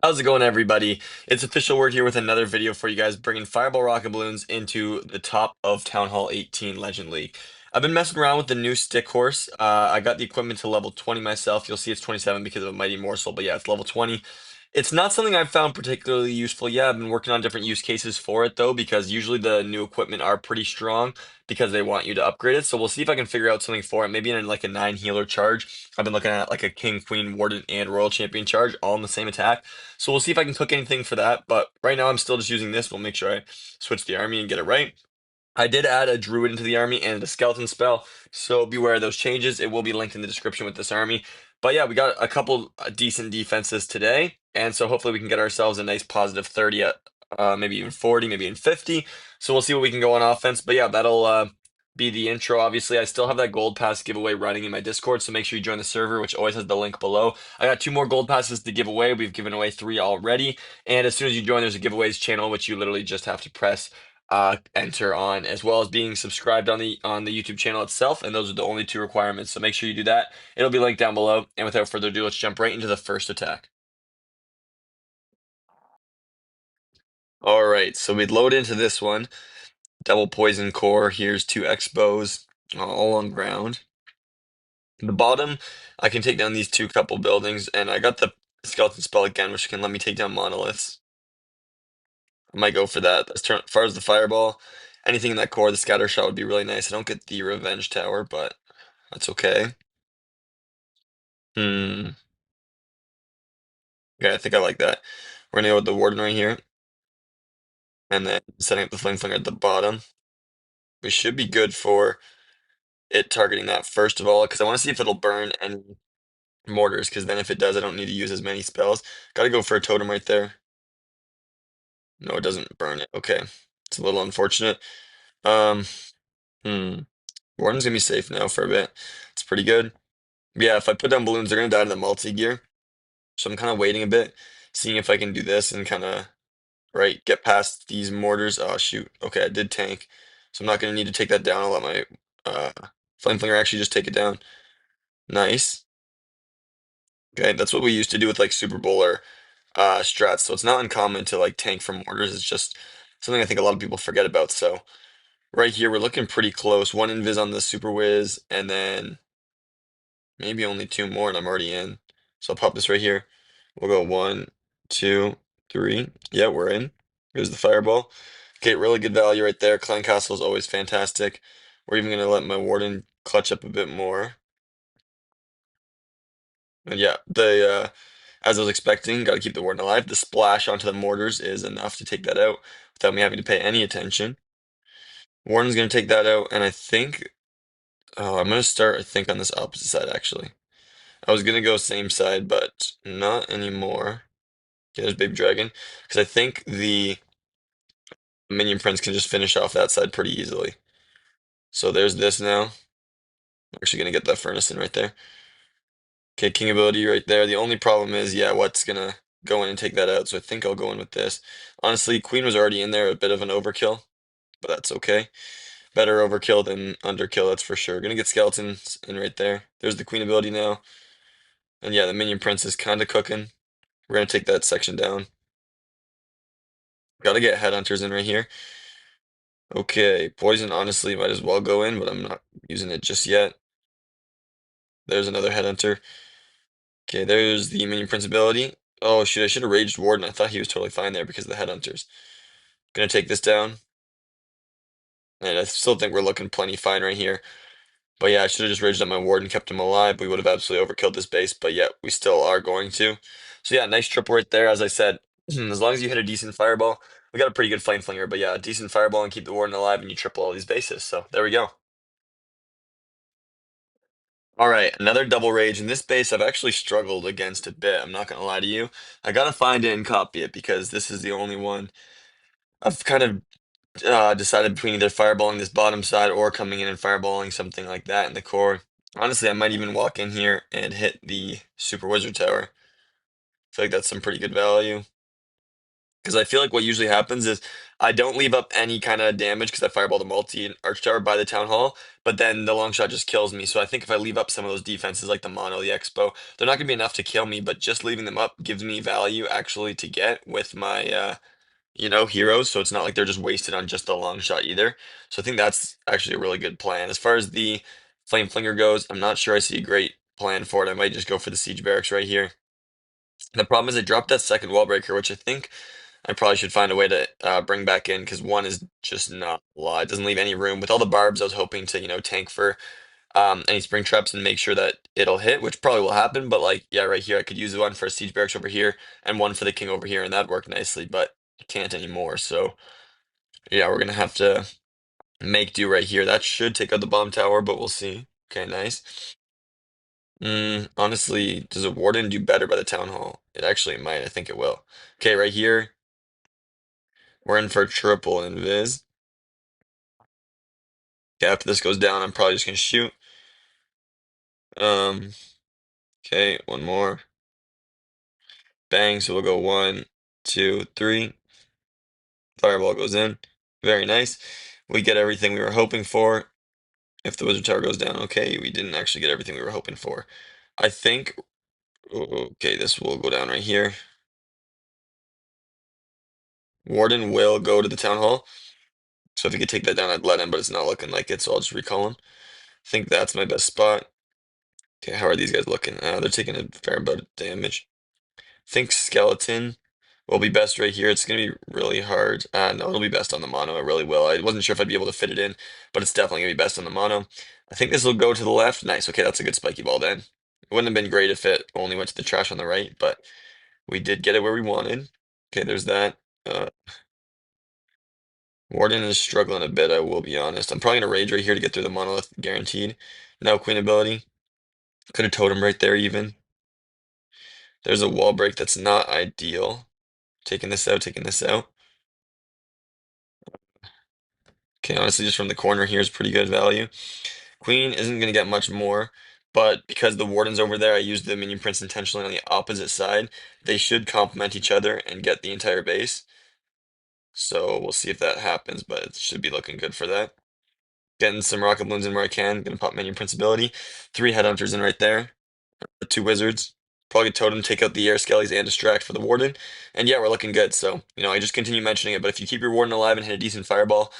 How's it going, everybody? It's official. We're here with another video for you guys, bringing Fireball Rocket Balloons into the top of Town Hall 18 Legend League. I've been messing around with the new stick horse. I got the equipment to level 20 myself. You'll see it's 27 because of a Mighty Morsel, but yeah, it's level 20. It's not something I've found particularly useful yet. I've been working on different use cases for it though, because usually the new equipment are pretty strong because they want you to upgrade it. So we'll see if I can figure out something for it. Maybe in like a 9 healer charge. I've been looking at like a King, Queen, Warden, and Royal Champion charge, all in the same attack. So we'll see if I can cook anything for that. But right now I'm still just using this. We'll make sure I switch the army and get it right. I did add a druid into the army and a skeleton spell, so beware of those changes. It will be linked in the description with this army. But yeah, we got a couple decent defenses today, and so hopefully we can get ourselves a nice positive 30 at maybe even 40, maybe even 50. So we'll see what we can go on offense. But yeah, that'll be the intro. Obviously, I still have that gold pass giveaway running in my Discord, so make sure you join the server, which always has the link below. I got two more gold passes to give away. We've given away three already, and as soon as you join, there's a giveaways channel, which you literally just have to press enter on, as well as being subscribed on the YouTube channel itself, and those are the only two requirements. So make sure you do that. It'll be linked down below. And without further ado, let's jump right into the first attack. All right, so we load into this one. Double poison core. Here's two Expos, all on ground. The bottom, I can take down these two couple buildings, and I got the skeleton spell again, which can let me take down monoliths. I might go for that. As far as the fireball, anything in that core, the scatter shot would be really nice. I don't get the revenge tower, but that's okay. Hmm. Okay, I think I like that. We're gonna go with the warden right here, and then setting up the flame flinger at the bottom. We should be good for it targeting that first of all, because I want to see if it'll burn any mortars, because then if it does, I don't need to use as many spells. Gotta go for a totem right there. No, it doesn't burn it. Okay. It's a little unfortunate. Um, hmm. Warden's gonna be safe now for a bit. It's pretty good. Yeah, if I put down balloons, they're gonna die to the multi-gear. So I'm kind of waiting a bit, seeing if I can do this and kind of right, get past these mortars. Oh shoot. Okay, I did tank. So I'm not gonna need to take that down. I'll let my flame flinger actually just take it down. Nice. Okay, that's what we used to do with like Super Bowl or strats. So it's not uncommon to like tank from mortars. It's just something I think a lot of people forget about. So right here we're looking pretty close. One invis on the Super Whiz, and then maybe only two more, and I'm already in. So I'll pop this right here. We'll go one, two, three. Yeah, we're in. Here's the fireball. Okay, really good value right there. Clan Castle is always fantastic. We're even gonna let my warden clutch up a bit more. And yeah, the as I was expecting, gotta keep the warden alive. The splash onto the mortars is enough to take that out without me having to pay any attention. Warden's gonna take that out, and I think I'm gonna start, I think, on this opposite side actually. I was gonna go same side, but not anymore. Okay, there's Baby Dragon. Because I think the Minion Prince can just finish off that side pretty easily. So there's this now. I'm actually gonna get that furnace in right there. Okay, King ability right there. The only problem is, yeah, what's gonna go in and take that out. So I think I'll go in with this. Honestly, Queen was already in there, a bit of an overkill, but that's okay. Better overkill than underkill, that's for sure. Gonna get skeletons in right there. There's the Queen ability now. And yeah, the Minion Prince is kind of cooking. We're gonna take that section down. Gotta get headhunters in right here. Okay, poison honestly might as well go in, but I'm not using it just yet. There's another headhunter. Okay, there's the minion prince ability. Oh shoot, I should have raged warden. I thought he was totally fine there because of the headhunters. Gonna take this down. And I still think we're looking plenty fine right here. But yeah, I should have just raged on my warden, kept him alive. We would have absolutely overkilled this base, but yet we still are going to. So yeah, nice triple right there. As I said, as long as you hit a decent fireball, we got a pretty good flame flinger. But yeah, a decent fireball and keep the warden alive, and you triple all these bases. So there we go. All right, another double rage. In this base, I've actually struggled against a bit. I'm not gonna lie to you. I gotta find it and copy it because this is the only one I've kind of decided between either fireballing this bottom side or coming in and fireballing something like that in the core. Honestly, I might even walk in here and hit the Super Wizard Tower. I feel like that's some pretty good value. Because I feel like what usually happens is I don't leave up any kind of damage because I fireball the multi and arch tower by the town hall, but then the long shot just kills me. So I think if I leave up some of those defenses like the mono, the expo, they're not gonna be enough to kill me, but just leaving them up gives me value actually to get with my heroes. So it's not like they're just wasted on just the long shot either. So I think that's actually a really good plan. As far as the flame flinger goes, I'm not sure I see a great plan for it. I might just go for the siege barracks right here. The problem is I dropped that second wall breaker, which I think I probably should find a way to bring back in because one is just not a lot. It doesn't leave any room. With all the barbs, I was hoping to, tank for any spring traps and make sure that it'll hit, which probably will happen. But like, yeah, right here, I could use one for a siege barracks over here and one for the king over here, and that'd work nicely. But I can't anymore. So yeah, we're gonna have to make do right here. That should take out the bomb tower, but we'll see. Okay, nice. Honestly, does a warden do better by the town hall? It actually might. I think it will. Okay, right here, we're in for a triple invis. Okay, after this goes down, I'm probably just gonna shoot. Um, okay, one more. Bang, so we'll go one, two, three. Fireball goes in. Very nice. We get everything we were hoping for. If the wizard tower goes down, okay, we didn't actually get everything we were hoping for. I think, okay, this will go down right here. Warden will go to the town hall. So if he could take that down, I'd let him, but it's not looking like it, so I'll just recall him. I think that's my best spot. Okay, how are these guys looking? They're taking a fair amount of damage. Think skeleton will be best right here. It's gonna be really hard. No, it'll be best on the mono. It really will. I wasn't sure if I'd be able to fit it in, but it's definitely gonna be best on the mono. I think this will go to the left. Nice. Okay, that's a good spiky ball then. It wouldn't have been great if it only went to the trash on the right, but we did get it where we wanted. Okay, there's that. Warden is struggling a bit, I will be honest. I'm probably gonna rage right here to get through the monolith, guaranteed. No queen ability. Could have totem right there even. There's a wall break that's not ideal. Taking this out, taking this out. Okay, honestly, just from the corner here is pretty good value. Queen isn't going to get much more, but because the warden's over there, I used the minion prints intentionally on the opposite side. They should complement each other and get the entire base. So we'll see if that happens, but it should be looking good for that. Getting some rocket balloons in where I can. Gonna pop minion prince ability. 3 headhunters in right there. The 2 wizards. Probably totem, take out the air skellies and distract for the warden. And yeah, we're looking good. So, I just continue mentioning it, but if you keep your warden alive and hit a decent fireball,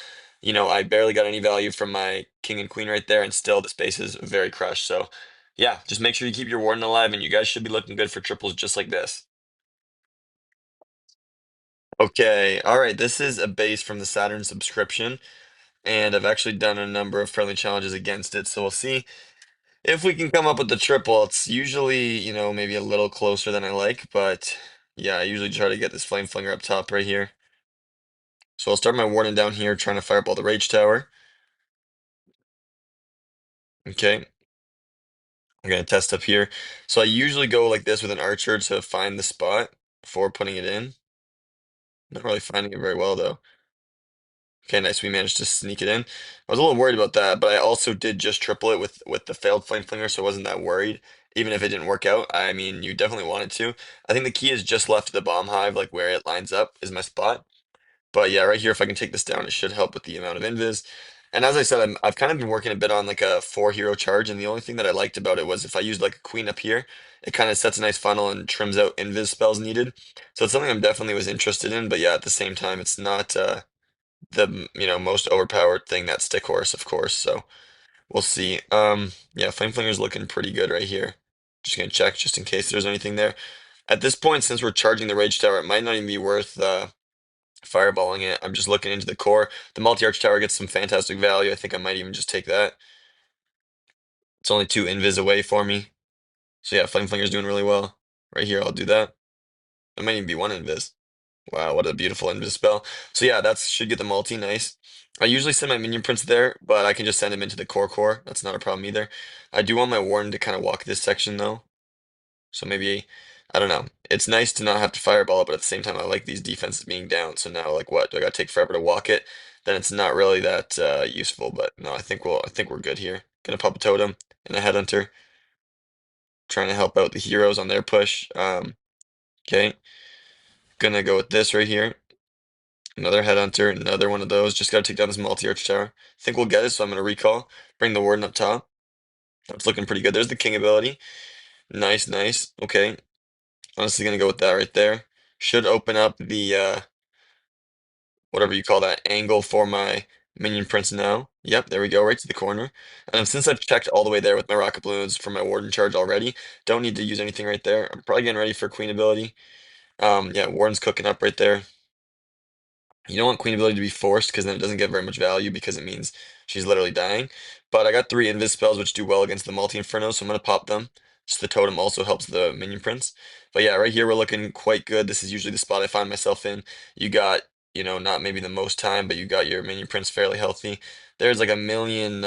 I barely got any value from my king and queen right there, and still the space is very crushed. So yeah, just make sure you keep your warden alive, and you guys should be looking good for triples just like this. Okay, all right, this is a base from the Saturn subscription, and I've actually done a number of friendly challenges against it, so we'll see if we can come up with the triple. It's usually, maybe a little closer than I like, but yeah, I usually try to get this flame flinger up top right here. So I'll start my warden down here, trying to fireball the rage tower. Okay, I'm gonna test up here. So I usually go like this with an archer to find the spot before putting it in. Not really finding it very well though. Okay, nice. We managed to sneak it in. I was a little worried about that, but I also did just triple it with the failed flame flinger, so I wasn't that worried. Even if it didn't work out, I mean, you definitely wanted to. I think the key is just left of the bomb hive, like where it lines up is my spot. But yeah, right here, if I can take this down, it should help with the amount of invis. And as I said, I've kind of been working a bit on like a 4 hero charge, and the only thing that I liked about it was if I used like a queen up here, it kind of sets a nice funnel and trims out invis spells needed. So it's something I'm definitely was interested in, but yeah, at the same time, it's not the most overpowered thing that stick horse, of course. So we'll see. Yeah, flame flinger's looking pretty good right here. Just gonna check just in case there's anything there. At this point, since we're charging the rage tower, it might not even be worth fireballing it. I'm just looking into the core. The multi-arch tower gets some fantastic value. I think I might even just take that. It's only 2 invis away for me. So yeah, flame flinger's doing really well. Right here, I'll do that. It might even be 1 invis. Wow, what a beautiful invis spell. So yeah, that should get the multi, nice. I usually send my minion prince there, but I can just send him into the core. That's not a problem either. I do want my warden to kind of walk this section though. So maybe, I don't know. It's nice to not have to fireball it, but at the same time, I like these defenses being down. So now, like, what? Do I gotta take forever to walk it? Then it's not really that useful. But no, I think we're good here. Gonna pop a totem and a headhunter, trying to help out the heroes on their push. Okay, gonna go with this right here. Another headhunter, another one of those. Just gotta take down this multi-arch tower. Think we'll get it, so I'm gonna recall. Bring the warden up top. That's looking pretty good. There's the king ability. Nice, nice. Okay. Honestly gonna go with that right there. Should open up the whatever you call that angle for my minion prince now. Yep, there we go, right to the corner. And since I've checked all the way there with my rocket balloons for my warden charge already, don't need to use anything right there. I'm probably getting ready for queen ability. Yeah, warden's cooking up right there. You don't want queen ability to be forced because then it doesn't get very much value because it means she's literally dying. But I got three invis spells which do well against the multi-inferno, so I'm gonna pop them. Just the totem also helps the minion prince. But yeah, right here we're looking quite good. This is usually the spot I find myself in. You got, not maybe the most time, but you got your minion prince fairly healthy. There's like a million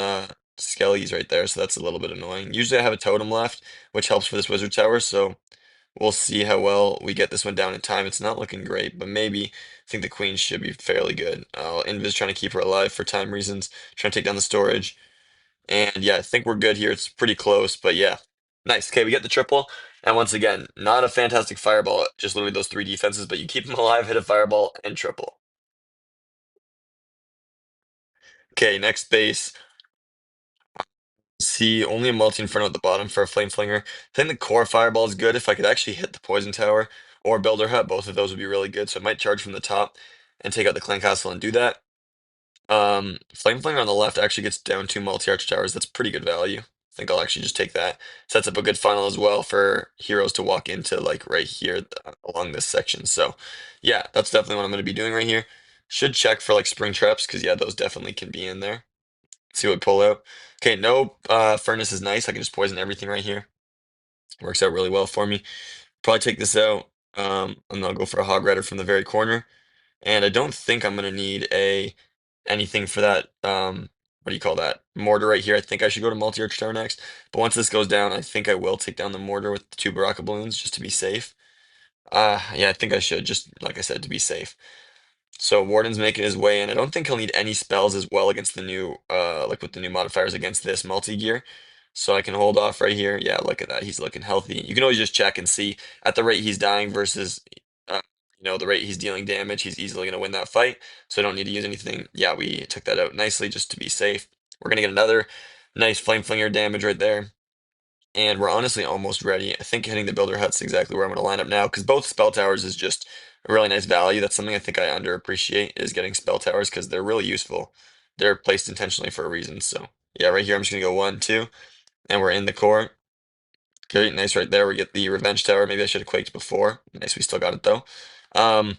skellies right there, so that's a little bit annoying. Usually I have a totem left, which helps for this wizard tower, so we'll see how well we get this one down in time. It's not looking great, but maybe I think the queen should be fairly good. Invis trying to keep her alive for time reasons, trying to take down the storage. And yeah, I think we're good here. It's pretty close, but yeah. Nice. Okay, we get the triple. And once again, not a fantastic fireball, just literally those three defenses, but you keep them alive, hit a fireball, and triple. Okay, next base. See, only a multi inferno at the bottom for a flame flinger. I think the core fireball is good if I could actually hit the poison tower or builder hut. Both of those would be really good. So I might charge from the top and take out the clan castle and do that. Flame flinger on the left actually gets down two multi arch towers. That's pretty good value. I think I'll actually just take that. Sets up a good funnel as well for heroes to walk into like right here along this section. So yeah, that's definitely what I'm going to be doing right here. Should check for like spring traps because yeah, those definitely can be in there. See what we pull out. Okay, no furnace is nice. I can just poison everything right here. Works out really well for me. Probably take this out. And I'll go for a hog rider from the very corner. And I don't think I'm gonna need a anything for that. What do you call that? Mortar right here. I think I should go to multi-arch tower next. But once this goes down, I think I will take down the mortar with the two Baraka balloons just to be safe. Yeah, I think I should, just like I said, to be safe. So Warden's making his way in. I don't think he'll need any spells as well against the new, like with the new modifiers against this multi-gear. So I can hold off right here. Yeah, look at that. He's looking healthy. You can always just check and see at the rate he's dying versus, uh, the rate he's dealing damage. He's easily going to win that fight. So I don't need to use anything. Yeah, we took that out nicely just to be safe. We're going to get another nice flame flinger damage right there. And we're honestly almost ready. I think hitting the builder hut's exactly where I'm going to line up now because both spell towers is just a really nice value. That's something I think I underappreciate is getting spell towers because they're really useful. They're placed intentionally for a reason. So yeah, right here I'm just going to go 1, 2, and we're in the core. Great, nice right there. We get the revenge tower. Maybe I should have quaked before. Nice, we still got it though. Um,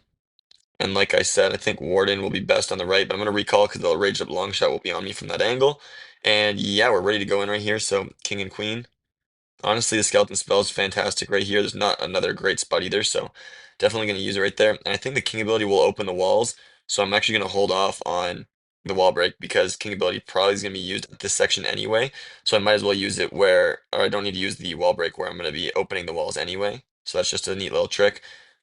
and like I said, I think Warden will be best on the right, but I'm going to recall because the raged up long shot will be on me from that angle. And yeah, we're ready to go in right here. So king and queen. Honestly, the skeleton spell is fantastic right here. There's not another great spot either, so definitely going to use it right there. And I think the king ability will open the walls, so I'm actually going to hold off on the wall break because king ability probably is going to be used at this section anyway. So I might as well use it where, or I don't need to use the wall break where I'm going to be opening the walls anyway. So that's just a neat little trick.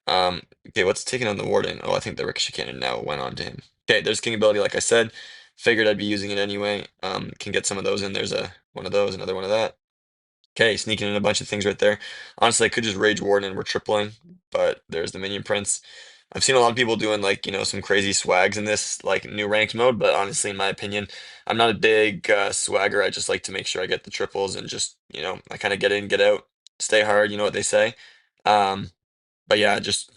Okay, what's taking on the warden? Oh, I think the ricochet cannon now went on to him. Okay, there's king ability, like I said. Figured I'd be using it anyway. Can get some of those in. There's a one of those, another one of that. Okay, sneaking in a bunch of things right there. Honestly, I could just Rage Warden and we're tripling, but there's the Minion Prince. I've seen a lot of people doing like, some crazy swags in this like new ranked mode, but honestly, in my opinion, I'm not a big swagger. I just like to make sure I get the triples and just, I kind of get in, get out, stay hard, you know what they say. Um, but yeah, just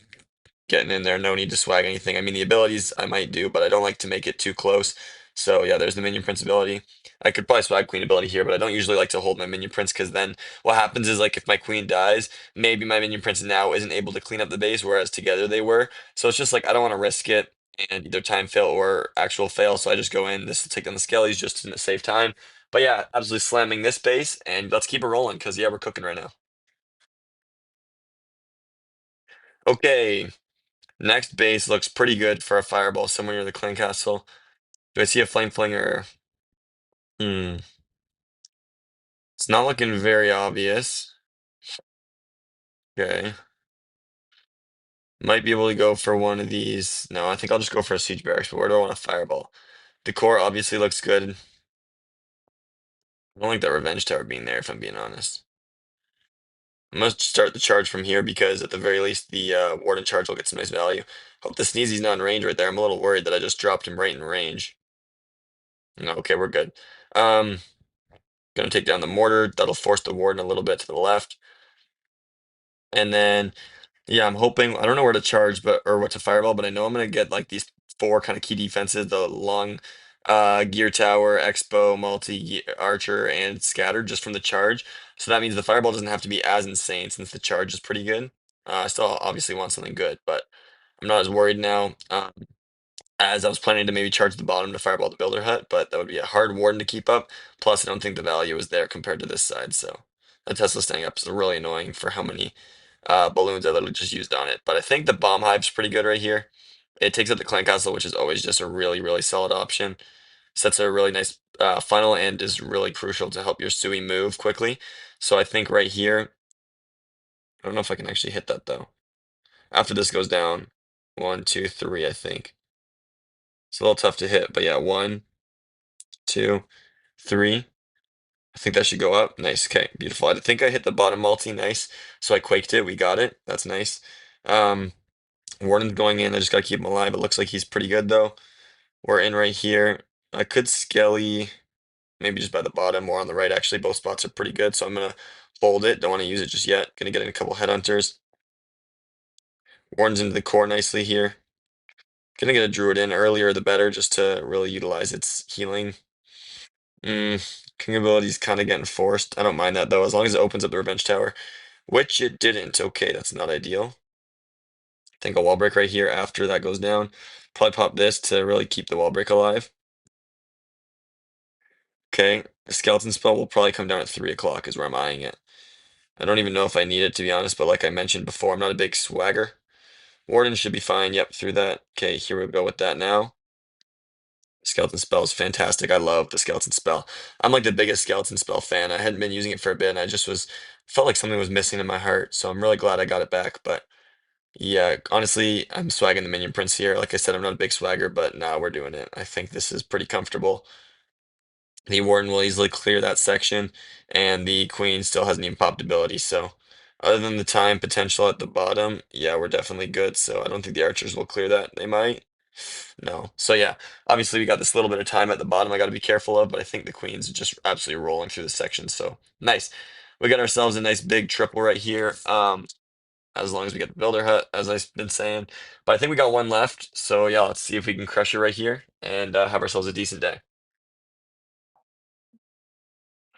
getting in there. No need to swag anything. I mean, the abilities I might do, but I don't like to make it too close. So yeah, there's the minion prince ability. I could probably swag queen ability here, but I don't usually like to hold my minion prince because then what happens is like if my queen dies, maybe my minion prince now isn't able to clean up the base, whereas together they were. So it's just like I don't want to risk it and either time fail or actual fail. So I just go in. This will take down the skellies just in a safe time. But yeah, absolutely slamming this base, and let's keep it rolling because yeah, we're cooking right now. Okay, next base looks pretty good for a fireball somewhere near the clan castle. Do I see a flame flinger? Hmm. It's not looking very obvious. Okay. Might be able to go for one of these. No, I think I'll just go for a siege barracks, but where do I want a fireball? The core obviously looks good. I don't like that revenge tower being there, if I'm being honest. I must start the charge from here because at the very least the Warden charge will get some nice value. Hope the Sneezy's not in range right there. I'm a little worried that I just dropped him right in range. No, okay, we're good. Um, Gonna take down the mortar. That'll force the Warden a little bit to the left. And then, yeah, I'm hoping, I don't know where to charge, but, or what to fireball, but I know I'm gonna get like these four kind of key defenses, the long gear tower, expo, multi archer, and scatter just from the charge. So that means the fireball doesn't have to be as insane since the charge is pretty good. I still obviously want something good, but I'm not as worried now. As I was planning to maybe charge the bottom to fireball the builder hut, but that would be a hard warden to keep up. Plus, I don't think the value is there compared to this side, so the Tesla staying up is really annoying for how many balloons I literally just used on it. But I think the bomb hive's pretty good right here. It takes out the clan castle, which is always just a really, really solid option. Sets a really nice funnel and is really crucial to help your Sui move quickly. So I think right here, I don't know if I can actually hit that though. After this goes down, one, two, three, I think. It's a little tough to hit, but yeah, one, two, three. I think that should go up. Nice. Okay, beautiful. I think I hit the bottom multi. Nice. So I quaked it. We got it. That's nice. Um, Warden's going in. I just gotta keep him alive. It looks like he's pretty good though. We're in right here. I could skelly maybe just by the bottom or on the right. Actually, both spots are pretty good. So I'm gonna hold it. Don't want to use it just yet. Gonna get in a couple headhunters. Warden's into the core nicely here. Gonna get a druid in earlier the better, just to really utilize its healing. King ability's kind of getting forced. I don't mind that though, as long as it opens up the revenge tower, which it didn't. Okay, that's not ideal. Think a wall break right here after that goes down. Probably pop this to really keep the wall break alive. Okay, the skeleton spell will probably come down at 3 o'clock is where I'm eyeing it. I don't even know if I need it to be honest, but like I mentioned before, I'm not a big swagger. Warden should be fine. Yep, through that. Okay, here we go with that now. Skeleton spell is fantastic. I love the skeleton spell. I'm like the biggest skeleton spell fan. I hadn't been using it for a bit, and I just was felt like something was missing in my heart. So I'm really glad I got it back. But yeah, honestly, I'm swagging the minion prince here. Like I said, I'm not a big swagger, but now we're doing it. I think this is pretty comfortable. The warden will easily clear that section, and the queen still hasn't even popped ability. So other than the time potential at the bottom, yeah, we're definitely good. So I don't think the archers will clear that. They might. No. So yeah, obviously we got this little bit of time at the bottom I got to be careful of, but I think the queen's just absolutely rolling through the section. So nice. We got ourselves a nice big triple right here. As long as we get the builder hut, as I've been saying. But I think we got one left. So yeah, let's see if we can crush it right here and have ourselves a decent day.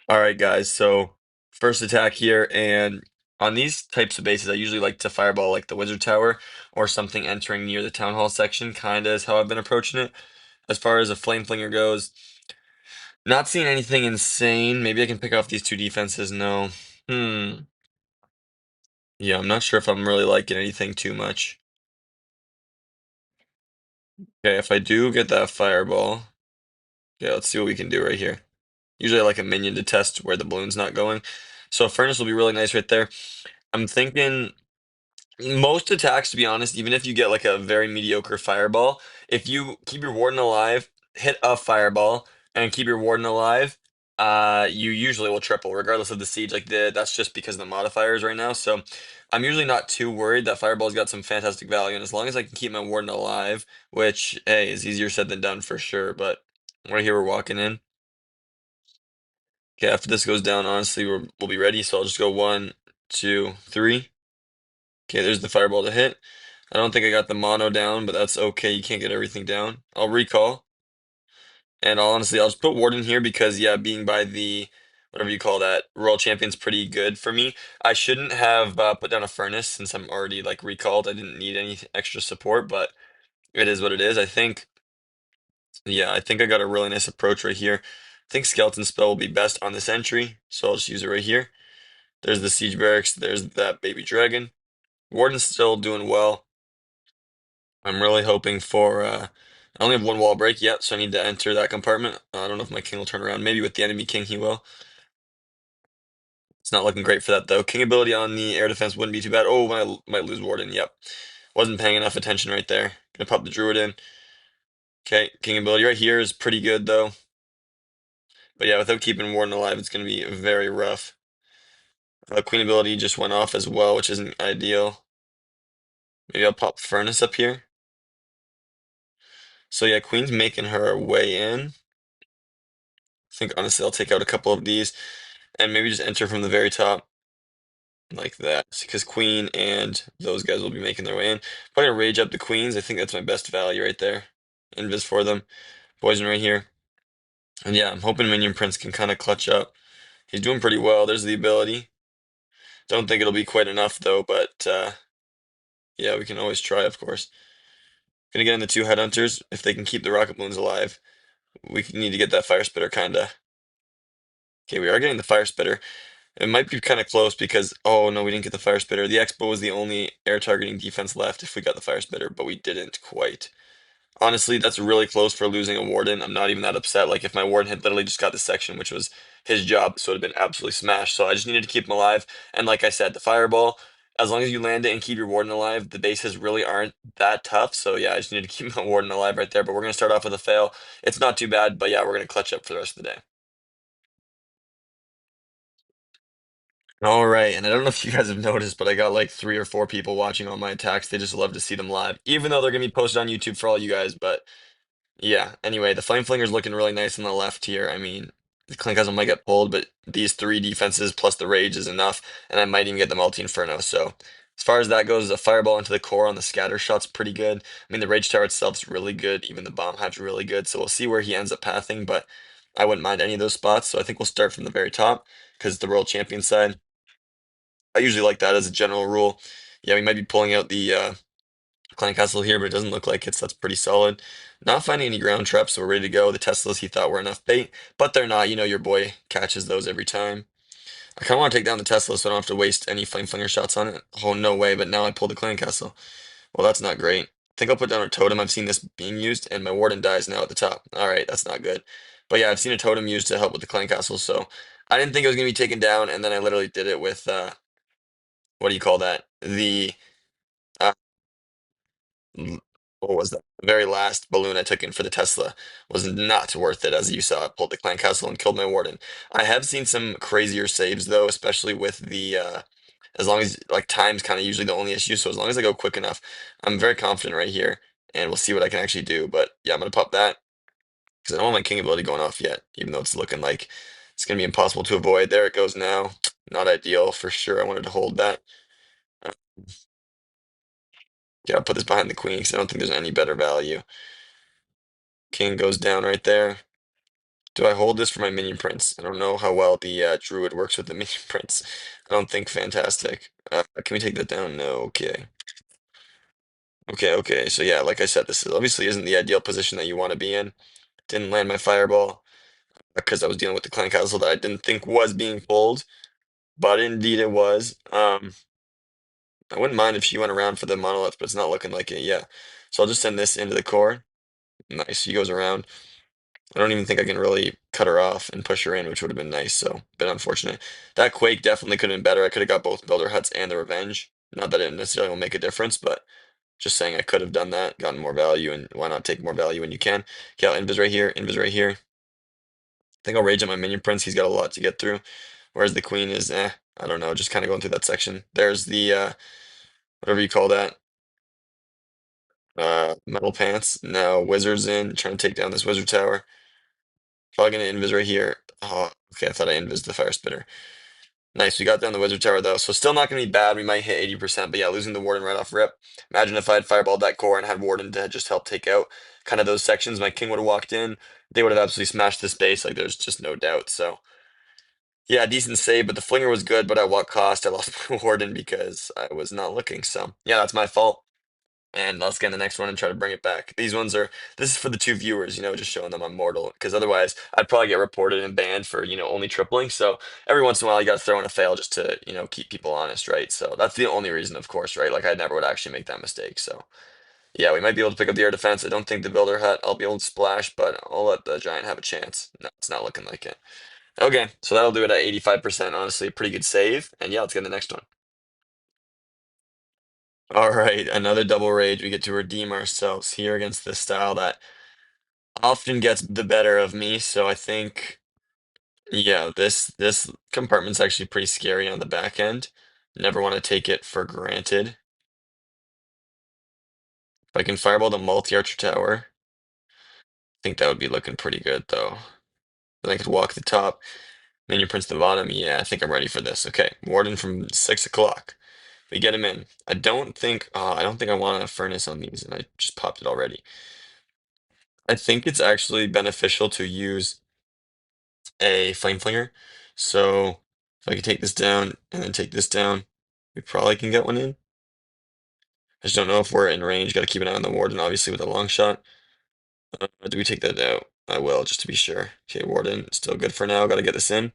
All right, guys. So first attack here, and on these types of bases, I usually like to fireball like the wizard tower or something entering near the town hall section. Kind of is how I've been approaching it. As far as a flame flinger goes, not seeing anything insane. Maybe I can pick off these two defenses. No. Hmm. Yeah, I'm not sure if I'm really liking anything too much. Okay, if I do get that fireball, yeah, let's see what we can do right here. Usually I like a minion to test where the balloon's not going. So a furnace will be really nice right there. I'm thinking most attacks, to be honest, even if you get like a very mediocre fireball, if you keep your warden alive, hit a fireball, and keep your warden alive, you usually will triple, regardless of the siege. Like that's just because of the modifiers right now. So I'm usually not too worried. That fireball's got some fantastic value, and as long as I can keep my warden alive, which hey is easier said than done for sure. But right here we're walking in. Okay, after this goes down, honestly, we'll be ready. So I'll just go one, two, three. Okay, there's the fireball to hit. I don't think I got the mono down, but that's okay. You can't get everything down. I'll recall. And honestly, I'll just put Warden here because, yeah, being by the, whatever you call that, Royal Champion's pretty good for me. I shouldn't have put down a Furnace since I'm already, like, recalled. I didn't need any extra support, but it is what it is. I think, yeah, I think I got a really nice approach right here. I think Skeleton Spell will be best on this entry, so I'll just use it right here. There's the Siege Barracks. There's that Baby Dragon. Warden's still doing well. I'm really hoping for. I only have one wall break yet, so I need to enter that compartment. I don't know if my king will turn around. Maybe with the enemy king he will. It's not looking great for that though. King ability on the air defense wouldn't be too bad. Oh, might lose warden. Yep, wasn't paying enough attention right there. Gonna pop the druid in. Okay, king ability right here is pretty good though. But yeah, without keeping warden alive, it's gonna be very rough. Queen ability just went off as well, which isn't ideal. Maybe I'll pop Furnace up here. So yeah, Queen's making her way in. I think honestly I'll take out a couple of these and maybe just enter from the very top like that. Because Queen and those guys will be making their way in. Probably gonna rage up the Queens. I think that's my best value right there. Invis for them. Poison right here. And yeah, I'm hoping Minion Prince can kind of clutch up. He's doing pretty well. There's the ability. Don't think it'll be quite enough though, but yeah, we can always try, of course. Gonna get in the two Headhunters. If they can keep the Rocket Balloons alive, we need to get that Fire Spitter kinda. Okay, we are getting the Fire Spitter. It might be kind of close because, oh no, we didn't get the Fire Spitter. The Expo was the only air targeting defense left if we got the Fire Spitter, but we didn't quite. Honestly, that's really close for losing a Warden. I'm not even that upset. Like, if my Warden had literally just got this section, which was his job, this would have been absolutely smashed. So I just needed to keep him alive. And like I said, the Fireball, as long as you land it and keep your Warden alive, the bases really aren't that tough. So yeah, I just needed to keep my Warden alive right there. But we're going to start off with a fail. It's not too bad, but yeah, we're going to clutch up for the rest of the day. All right, and I don't know if you guys have noticed, but I got like 3 or 4 people watching all my attacks. They just love to see them live, even though they're gonna be posted on YouTube for all you guys. But yeah, anyway, the Flame Flinger's looking really nice on the left here. I mean, the Klinkasm might get pulled, but these 3 defenses plus the Rage is enough, and I might even get the Multi-Inferno. So as far as that goes, a Fireball into the core on the scatter shot's pretty good. I mean, the Rage Tower itself's really good. Even the Bomb Hive's really good. So we'll see where he ends up pathing, but I wouldn't mind any of those spots. So I think we'll start from the very top because the World Champion side. I usually like that as a general rule. Yeah, we might be pulling out the Clan Castle here, but it doesn't look like it, so that's pretty solid. Not finding any ground traps, so we're ready to go. The Teslas he thought were enough bait, but they're not. You know, your boy catches those every time. I kind of want to take down the Tesla so I don't have to waste any Flame Flinger shots on it. Oh, no way, but now I pulled the Clan Castle. Well, that's not great. I think I'll put down a totem. I've seen this being used, and my Warden dies now at the top. All right, that's not good. But yeah, I've seen a totem used to help with the Clan Castle, so I didn't think it was going to be taken down, and then I literally did it with, what do you call that? Uh, what was that? The very last balloon I took in for the Tesla was not worth it, as you saw. I pulled the Clan Castle and killed my Warden. I have seen some crazier saves though, especially with the as long as like time's kind of usually the only issue. So as long as I go quick enough, I'm very confident right here, and we'll see what I can actually do. But yeah, I'm gonna pop that because I don't want my King ability going off yet, even though it's looking like it's gonna be impossible to avoid. There it goes now. Not ideal for sure. I wanted to hold that. Uh, Yeah, I'll put this behind the queen because I don't think there's any better value. King goes down right there. Do I hold this for my minion prince? I don't know how well the druid works with the minion prince. I don't think fantastic. Can we take that down? No. Okay. Okay. Okay. So yeah, like I said, this is obviously isn't the ideal position that you want to be in. Didn't land my fireball because I was dealing with the clan castle that I didn't think was being pulled, but indeed it was. I wouldn't mind if she went around for the monolith, but it's not looking like it. Yeah. So I'll just send this into the core. Nice. She goes around. I don't even think I can really cut her off and push her in, which would have been nice. So, been unfortunate. That Quake definitely could have been better. I could have got both Builder Huts and the Revenge. Not that it necessarily will make a difference, but just saying I could have done that, gotten more value, and why not take more value when you can? Yeah, Invis right here, Invis right here. I think I'll rage on my Minion Prince. He's got a lot to get through. Whereas the Queen is, I don't know, just kind of going through that section. There's the, whatever you call that, Metal Pants. Now Wizard's in, trying to take down this Wizard Tower. Probably gonna invis right here. Oh, okay, I thought I invis the Fire Spitter. Nice, we got down the Wizard Tower though, so still not gonna be bad. We might hit 80%, but yeah, losing the Warden right off rip. Imagine if I had Fireballed that core and had Warden to just help take out kind of those sections. My King would have walked in. They would have absolutely smashed this base, like there's just no doubt. So yeah, decent save, but the Flinger was good, but at what cost? I lost my Warden because I was not looking. So yeah, that's my fault. And let's get in the next one and try to bring it back. These ones are, this is for the 2 viewers, just showing them I'm mortal. Because otherwise, I'd probably get reported and banned for, only tripling. So every once in a while, you got to throw in a fail just to, keep people honest, right? So that's the only reason, of course, right? Like I never would actually make that mistake. So yeah, we might be able to pick up the air defense. I don't think the builder hut, I'll be able to splash, but I'll let the giant have a chance. No, it's not looking like it. Okay, so that'll do it at 85%. Honestly, pretty good save. And yeah, let's get the next one. All right, another double rage. We get to redeem ourselves here against this style that often gets the better of me. So I think Yeah, this compartment's actually pretty scary on the back end. Never want to take it for granted. If I can fireball the multi-archer tower, I think that would be looking pretty good though. Then I could walk the top, minion prince the bottom. Yeah, I think I'm ready for this. Okay, Warden from 6 o'clock. We get him in. I don't think I want a furnace on these, and I just popped it already. I think it's actually beneficial to use a flame flinger. So if I could take this down and then take this down, we probably can get one in. I just don't know if we're in range. Got to keep an eye on the warden, obviously, with a long shot. Do we take that out? I will, just to be sure. Okay, warden, still good for now. Got to get this in.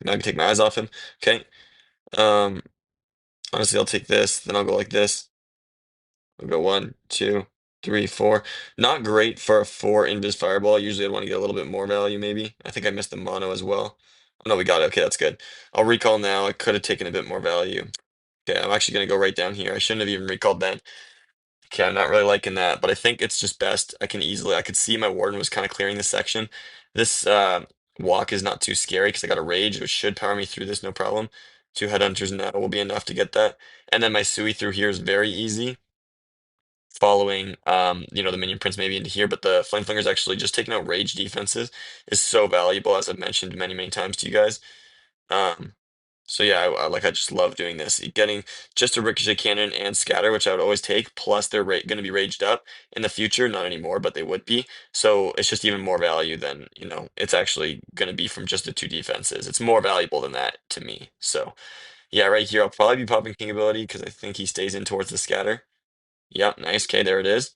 Now I can take my eyes off him. Okay. Um, Honestly, I'll take this. Then I'll go like this. I'll go one, two, three, four. Not great for a four invis fireball. Usually I'd want to get a little bit more value, maybe. I think I missed the mono as well. Oh, no, we got it. Okay, that's good. I'll recall now. I could have taken a bit more value. Okay, I'm actually going to go right down here. I shouldn't have even recalled then. Okay, I'm not really liking that, but I think it's just best. I could see my warden was kind of clearing this section. This walk is not too scary because I got a rage, which should power me through this no problem. Two headhunters now will be enough to get that. And then my Sui through here is very easy, following the minion prince maybe into here, but the flame flinger is actually just taking out rage defenses is so valuable, as I've mentioned many, many times to you guys. Um, so yeah, I just love doing this. Getting just a ricochet cannon and scatter, which I would always take, plus they're going to be raged up in the future, not anymore, but they would be. So it's just even more value than, it's actually going to be from just the two defenses. It's more valuable than that to me. So yeah, right here, I'll probably be popping king ability because I think he stays in towards the scatter. Yep, nice. Okay, there it is.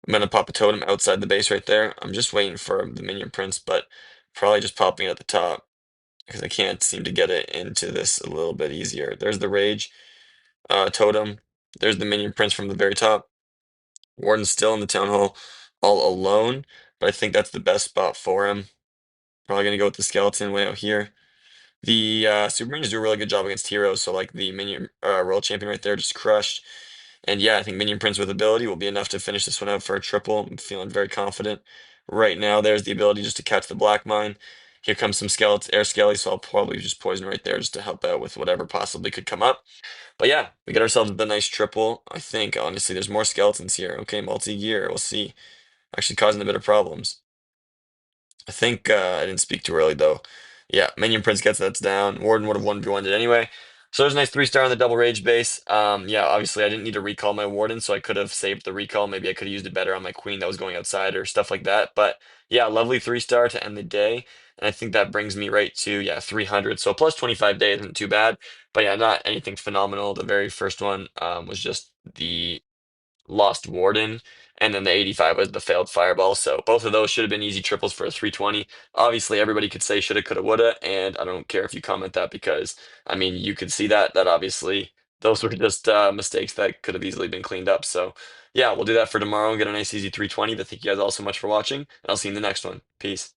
I'm gonna pop a totem outside the base right there. I'm just waiting for the minion prince, but probably just popping it at the top because I can't seem to get it into this a little bit easier. There's the rage totem. There's the minion prince from the very top. Warden's still in the town hall all alone, but I think that's the best spot for him. Probably gonna go with the skeleton way out here. The super minions do a really good job against heroes, so like the minion royal champion right there just crushed. And yeah, I think Minion Prince with ability will be enough to finish this one out for a triple. I'm feeling very confident. Right now, there's the ability just to catch the black mine. Here comes some skeletons, air skelly, so I'll probably just poison right there just to help out with whatever possibly could come up. But yeah, we get ourselves the nice triple. I think, honestly, there's more skeletons here. Okay, multi-gear, we'll see. Actually causing a bit of problems. I think I didn't speak too early though. Yeah, Minion Prince gets that's down. Warden would have 1v1'd it anyway. So there's a nice 3-star on the double rage base. Yeah, obviously I didn't need to recall my Warden, so I could have saved the recall. Maybe I could have used it better on my Queen that was going outside or stuff like that. But yeah, lovely 3-star to end the day. And I think that brings me right to, yeah, 300. So plus 25 days isn't too bad. But yeah, not anything phenomenal. The very first one was just the lost Warden, and then the 85 was the failed Fireball. So both of those should have been easy triples for a 320. Obviously, everybody could say shoulda, coulda, woulda, and I don't care if you comment that because I mean you could see that obviously those were just mistakes that could have easily been cleaned up. So yeah, we'll do that for tomorrow and get a nice easy 320. But thank you guys all so much for watching, and I'll see you in the next one. Peace.